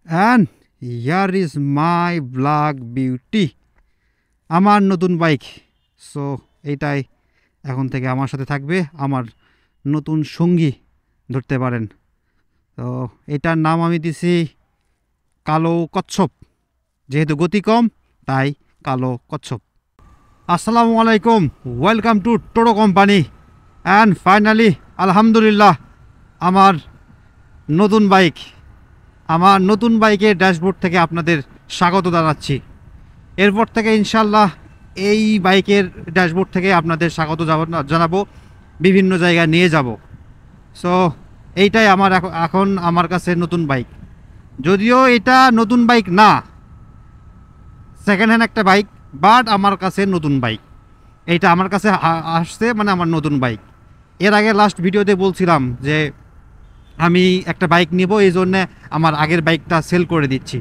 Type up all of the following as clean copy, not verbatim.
And here is my black beauty, আমার নতুন bike. So এইটাই এখন থেকে আমার সাথে থাকবে, আমার নতুন সঙ্গী ধরতে পারেন। তো এটার নাম আমি দিছি কালো কচ্ছপ, যেহেতু গতি কম তাই কালো কচ্ছপ। আসসালামু আলাইকুম, welcome to toto company. And finally আলহামদুলিল্লাহ আমার নতুন বাইকের ড্যাশবোর্ড থেকে আপনাদের স্বাগত জানাচ্ছি। এরপর থেকে ইনশাল্লাহ এই বাইকের ড্যাশবোর্ড থেকে আপনাদের স্বাগত জানাবো, বিভিন্ন জায়গায় নিয়ে যাব। সো এইটাই আমার এখন আমার কাছে নতুন বাইক, যদিও এটা নতুন বাইক না, সেকেন্ড হ্যান্ড একটা বাইক, বাট আমার কাছে নতুন বাইক। এইটা আমার কাছে আসছে মানে আমার নতুন বাইক। এর আগে লাস্ট ভিডিওতে বলছিলাম যে আমি একটা বাইক নিব, এই জন্যে আমার আগের বাইকটা সেল করে দিচ্ছি।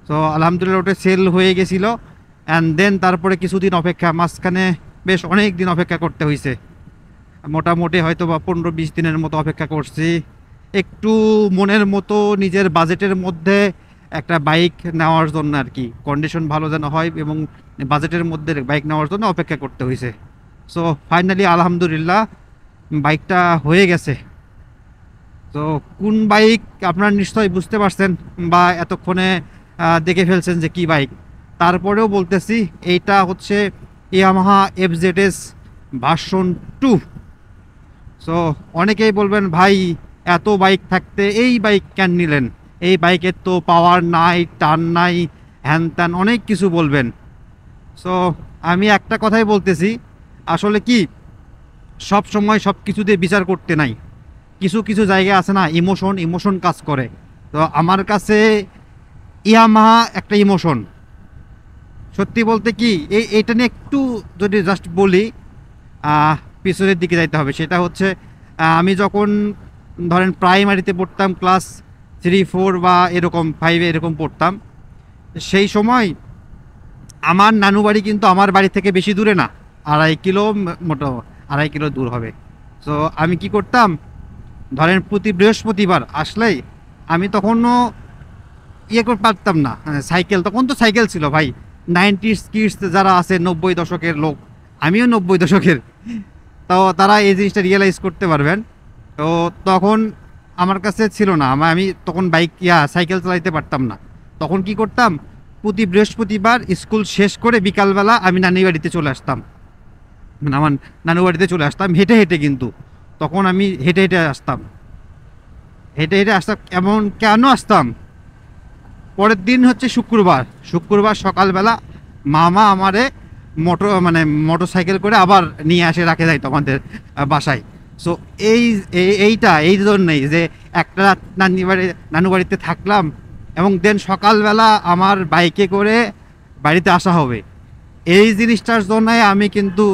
তো আলহামদুলিল্লাহ ওটা সেল হয়ে গেছিলো। অ্যান্ড দেন তারপরে কিছুদিন অপেক্ষা, মাঝখানে বেশ অনেক দিন অপেক্ষা করতে হয়েছে, মোটামুটি হয়তো বা 15-20 দিনের মতো অপেক্ষা করছি, একটু মনের মতো নিজের বাজেটের মধ্যে একটা বাইক নেওয়ার জন্য আর কি, কন্ডিশন ভালো যেন হয় এবং বাজেটের মধ্যে বাইক নেওয়ার জন্য অপেক্ষা করতে হয়েছে। সো ফাইনালি আলহামদুলিল্লাহ বাইকটা হয়ে গেছে। তো কোন বাইক আপনারা নিশ্চয়ই বুঝতে পারছেন বা এতক্ষণে দেখে ফেলছেন যে কি বাইক। তারপরেও বলতেছি, এইটা হচ্ছে ইয়ামাহা FZS ভার্সন 2। সো অনেকেই বলবেন ভাই এত বাইক থাকতে এই বাইক কেন নিলেন, এই বাইকের তো পাওয়ার নাই, টান নাই, হ্যান ত্যান অনেক কিছু বলবেন। সো আমি একটা কথাই বলতেছি, আসলে কি সব সময় সব কিছুতে বিচার করতে নাই, কিছু কিছু জায়গা আছে না, ইমোশন কাজ করে। তো আমার কাছে ইয়ামাহা একটা ইমোশন। সত্যি বলতে কি এইটা নিয়ে একটু যদি জাস্ট বলি, পিছনের দিকে যাইতে হবে। সেটা হচ্ছে আমি যখন ধরেন প্রাইমারিতে পড়তাম, ক্লাস 3-4 বা এরকম 5 এরকম পড়তাম, সেই সময় আমার নানু বাড়ি কিন্তু আমার বাড়ি থেকে বেশি দূরে না, 2.5 কিলো, মোটো 2.5 কিলো দূর হবে। সো আমি কি করতাম, ধরেন প্রতি বৃহস্পতিবার আসলেই আমি তখনও করতে পারতাম না, সাইকেল, তখন তো সাইকেল ছিল ভাই, 90s কিডস যারা আছে, 90 দশকের লোক, আমিও 90 দশকের, তো তারা এই জিনিসটা রিয়েলাইজ করতে পারবেন। তো তখন আমার কাছে ছিল না, আমি তখন সাইকেল চালাইতে পারতাম না। তখন কি করতাম, প্রতি বৃহস্পতিবার স্কুল শেষ করে বিকালবেলা আমি নানি বাড়িতে চলে আসতাম, মানে আমার নানু বাড়িতে চলে আসতাম হেঁটে হেঁটে। কিন্তু তখন আমি হেঁটে হেঁটে আসতাম, এমন কেন আসতাম, পরের দিন হচ্ছে শুক্রবার সকালবেলা মামা আমারে মোটর সাইকেল করে আবার নিয়ে আসে, রাখে যাইতো আমাদের বাসায়। সো এই জন্যই যে একটা রাত নানু বাড়িতে থাকলাম এবং দেন সকালবেলা আমার বাইকে করে বাড়িতে আসা হবে, এই জিনিসটার জন্যই আমি কিন্তু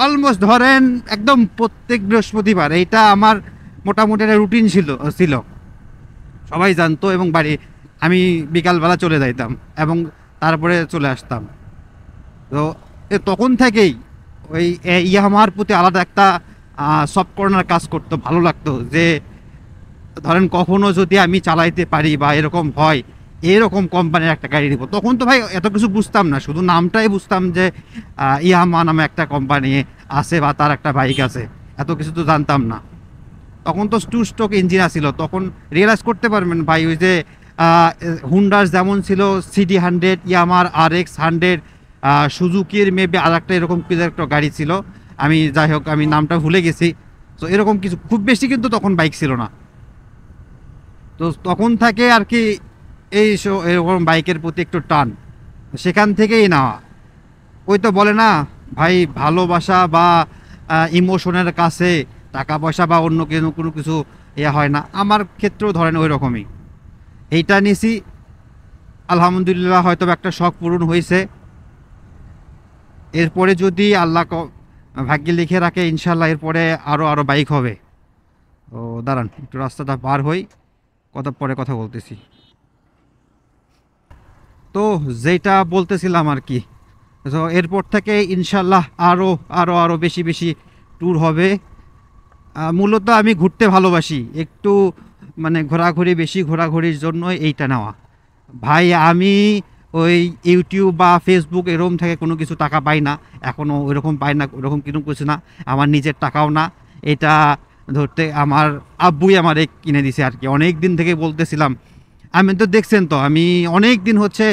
অলমোস্ট ধরেন একদম প্রত্যেক বৃহস্পতিবার এইটা আমার মোটামুটি একটা রুটিন ছিল, সবাই জানতো। এবং আমি বিকালবেলা চলে যাইতাম এবং তারপরে চলে আসতাম। তো তখন থেকেই ওই ইয়ামাহার প্রতি আলাদা একটা সফট কর্নার কাজ করতো, ভালো লাগতো যে ধরেন কখনো যদি আমি চালাইতে পারি বা এরকম হয়, এরকম কোম্পানির একটা গাড়ি নিব। তখন তো ভাই এত কিছু বুঝতাম না, শুধু নামটাই বুঝতাম যে ইয়ামাহা নামে একটা কোম্পানি আছে বা তার একটা বাইক আছে, এত কিছু তো জানতাম না। তখন তো টু স্ট্রোক ইঞ্জিন আসছিল, তখন রিয়েলাইজ করতে পারবেন ভাই, ওই যে হুন্ডার যেমন ছিল CD100, ইয়ামাহার RX100, সুজুকির মেবি আর একটা এরকম কিছু একটা গাড়ি ছিল, আমি যাই হোক আমি নামটা ভুলে গেছি। তো এরকম কিছু খুব বেশি কিন্তু তখন বাইক ছিল না। তো তখন থেকে আর কি এরকম বাইকের প্রতি একটু টান, সেখান থেকেই নেওয়া। ওই তো বলে না ভাই, ভালোবাসা বা ইমোশনের কাছে টাকা পয়সা বা অন্য কোনো কিছু হয় না। আমার ক্ষেত্রেও ধরেন ওই রকমই এইটা নিছি, আলহামদুলিল্লাহ হয়তো একটা শখ পূরণ হয়েছে। এরপরে যদি আল্লাহ ভাগ্যে লিখে রাখে ইনশাল্লাহ এরপরে আরও বাইক হবে। তো দাঁড়ান একটু রাস্তাটা পার হই, পরে কথা বলতেছি। তো যেটা বলতেছিলাম আর কি, তো এরপর থেকে ইনশাল্লাহ আরও বেশি ট্যুর হবে। মূলত আমি ঘুরতে ভালোবাসি, একটু মানে ঘোরাঘুরি বেশি, ঘোরাঘুরির জন্য এইটা নেওয়া। ভাই আমি ওই ইউটিউব বা ফেসবুক এরকম থেকে কোনো কিছু টাকা পাই না, এখনও ওইরকম পাই না, ওরকম কোনো কিছু না, আমার নিজের টাকাও না। এটা ধরতে আমার আব্বুই আমারে কিনে দিছে আর কি। অনেক দিন থেকে বলতেছিলাম, আমি তো দেখছেন তো আমি অনেক দিন হচ্ছে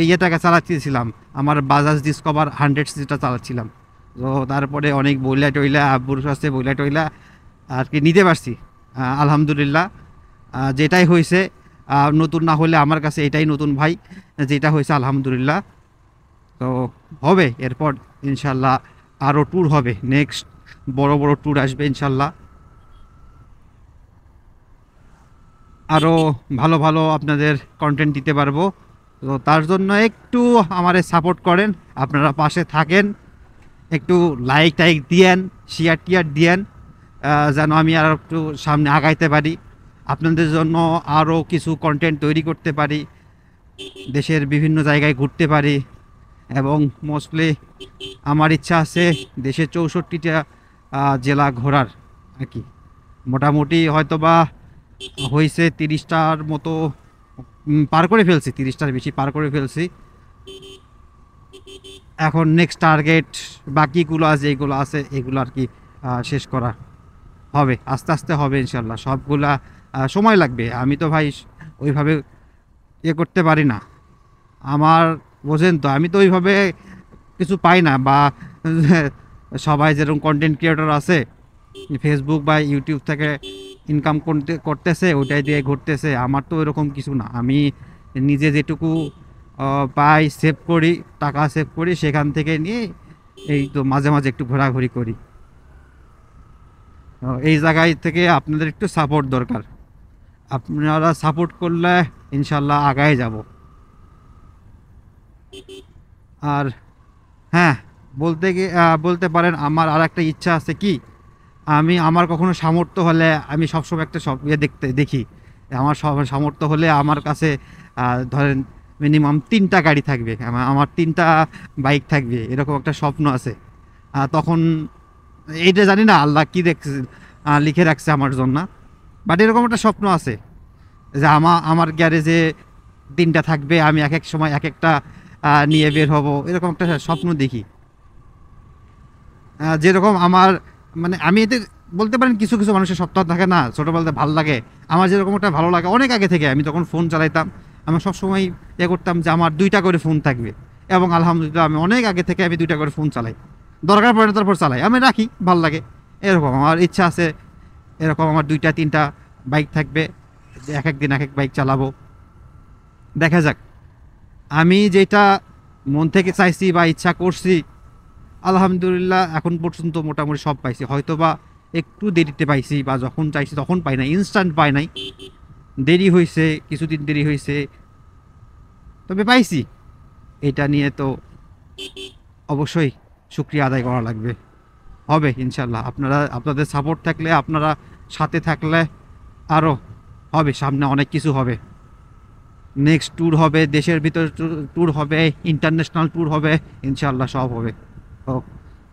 ইয়েটাকে চালাচ্ছিলাম, আমার বাজাজ ডিসকভার 100 সিসিটা চালাচ্ছিলাম। তো তারপরে অনেক বইলা টইলা আব্বুর কাছে বইলা টইলা আর কি নিতে পারছি। আলহামদুলিল্লাহ, যেটাই হয়েছে, নতুন না হলে আমার কাছে এটাই নতুন ভাই, যেটা হয়েছে আলহামদুলিল্লাহ। তো হবে এরপর ইনশাল্লাহ আরও ট্যুর হবে, নেক্সট বড় বড় ট্যুর আসবে ইনশাল্লাহ, আরও ভালো ভালো আপনাদের কন্টেন্ট দিতে পারবো। তো তার জন্য একটু আমারে সাপোর্ট করেন, আপনারা পাশে থাকেন, একটু লাইক টাইক দিয়েন, শেয়ার টিয়ার দিয়েন, যেন আমি আর একটু সামনে আগাইতে পারি, আপনাদের জন্য আরও কিছু কন্টেন্ট তৈরি করতে পারি, দেশের বিভিন্ন জায়গায় ঘুরতে পারি। এবং মোস্টলি আমার ইচ্ছা আছে দেশের 64টা জেলা ঘোরার আর কি। মোটামুটি হয়তোবা হয়েছে 30টার মতো পার করে ফেলছি, 30টার বেশি পার করে ফেলছি। এখন নেক্সট টার্গেট বাকিগুলো আছে, যেগুলো আছে এগুলো আর কি শেষ করা হবে, আস্তে আস্তে হবে ইনশাল্লাহ। সবগুলা সময় লাগবে, আমি তো ভাই ওইভাবে করতে পারি না। আমার বোঝেন তো, আমি তো ওইভাবে কিছু পাই না, বা সবাই যেরকম কন্টেন্ট ক্রিয়েটর আছে ফেসবুক বা ইউটিউব থেকে ইনকাম করতেছে, ওইটাই দিয়ে ঘুরতেছে, আমার তো এরকম কিছু না। আমি নিজে যেটুকু পাই সেভ করি, টাকা সেভ করি, সেখান থেকে নিয়ে এই তো মাঝে মাঝে একটু ঘোরাঘুরি করি। এই জায়গায় থেকে আপনাদের একটু সাপোর্ট দরকার, আপনারা সাপোর্ট করলে ইনশাল্লাহ আগায় যাব। আর হ্যাঁ, বলতে পারেন আমার আর একটা ইচ্ছা আছে কি, আমার কখনো সামর্থ্য হলে আমি সবসময় একটা সব দেখি, আমার সব সামর্থ্য হলে আমার কাছে ধরেন মিনিমাম 3টা গাড়ি থাকবে, আমার 3টা বাইক থাকবে, এরকম একটা স্বপ্ন আছে। তখন এইটা জানি না আল্লাহ কি লিখে রাখছে আমার জন্য, বাট এরকম একটা স্বপ্ন আছে যে আমার গ্যারেজে 3টা থাকবে, আমি এক এক সময় এক একটা নিয়ে বের হব, এরকম একটা স্বপ্ন দেখি। যেরকম আমার মানে আমি এতে বলতে পারেন কিছু কিছু মানুষের স্বপ্ন থাকে না, ছোটোবেলাতে ভালো লাগে, আমার যেরকম একটা ভালো লাগে অনেক আগে থেকে। আমি তখন ফোন চালাইতাম, আমি সবসময় করতাম যে আমার 2টা করে ফোন থাকবে, এবং আলহামদুলিল্লাহ আমি অনেক আগে থেকে আমি 2টা করে ফোন চালাই, দরকার পড়ে তারপর চালাই, আমি রাখি, ভালো লাগে। এরকম আমার ইচ্ছা আছে, এরকম আমার 2টা 3টা বাইক থাকবে, এক এক দিন এক এক বাইক চালাবো, দেখা যাক। আমি যেটা মন থেকে চাইছি বা ইচ্ছা করছি আলহামদুলিল্লাহ এখন পর্যন্ত মোটামুটি সব পাইছি, হয়তো বা একটু দেরিতে পাইছি, বা যখন চাইছি তখন পাই নাই, ইনস্ট্যান্ট পাই নাই, দেরি হয়েছে, কিছুদিন দেরি হয়েছে, তবে পাইছি। এটা নিয়ে তো অবশ্যই শুকরিয়া আদায় করা লাগবে, হবে ইনশাল্লাহ। আপনাদের সাপোর্ট থাকলে, আপনারা সাথে থাকলে আরও হবে, সামনে অনেক কিছু হবে, নেক্সট ট্যুর হবে, দেশের ভিতর ট্যুর হবে, ইন্টারন্যাশনাল ট্যুর হবে, ইনশাল্লাহ সব হবে। ও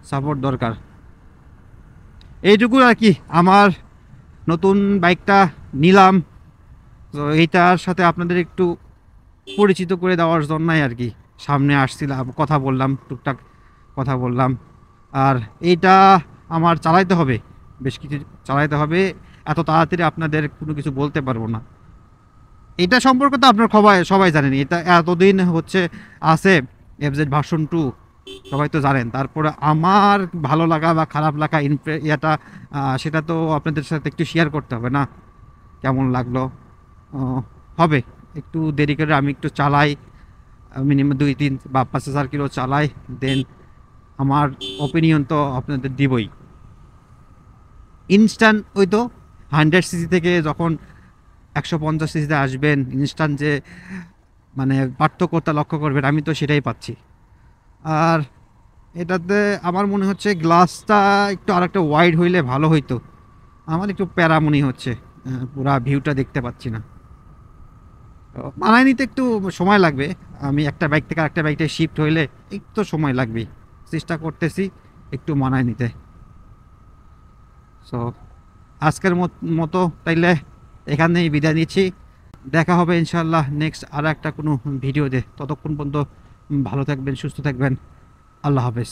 সাপোর্ট দরকার, এইটুকু আর কি। আমার নতুন বাইকটা নিলাম, তো এইটার সাথে আপনাদের একটু পরিচিত করে দেওয়ার জন্যই আর কি সামনে আসছিলাম, কথা বললাম, টুকটাক কথা বললাম। আর এইটা আমার চালাইতে হবে, বেশ কিছু চালাইতে হবে, এত তাড়াতাড়ি আপনাদের কোনো কিছু বলতে পারবো না। এটা সম্পর্কে তো আপনার সবাই জানেন, এটা এতদিন হচ্ছে আছে FZ ভার্সন 2, সবাই তো জানেন। তারপরে আমার ভালো লাগা বা খারাপ লাগা এটা সেটা তো আপনাদের সাথে একটু শেয়ার করতে হবে না, কেমন লাগলো। হবে একটু দেরি করে আমি একটু চালাই, মিনিমাম 2-3 বা 5,000 কিলো চালাই, দেন আমার ওপিনিয়ন তো আপনাদের দিবই। ইনস্ট্যান্ট ওই তো 100 সিসি থেকে যখন 150 সিসিতে আসবেন, ইনস্ট্যান্ট যে মানে পার্থক্যটা লক্ষ্য করবেন, আমি তো সেটাই পাচ্ছি। আর এটাতে আমার মনে হচ্ছে গ্লাসটা একটু আর একটা ওয়াইড হইলে ভালো হইতো, আমার একটু প্যারা মনে হচ্ছে, পুরা ভিউটা দেখতে পাচ্ছি না। মানায় নিতে একটু সময় লাগবে, আমি একটা বাইক থেকে আরেকটা বাইকটা শিফট হইলে একটু সময় লাগবে, চেষ্টা করতেছি একটু মানায় নিতে। সো আজকের মতো তাইলে এখানেই বিদায় নিচ্ছি। দেখা হবে ইনশাআল্লাহ নেক্সট আর একটা কোনো ভিডিওতে। ততক্ষণ পর্যন্ত ভালো থাকবেন, সুস্থ থাকবেন। আল্লাহ হাফেজ।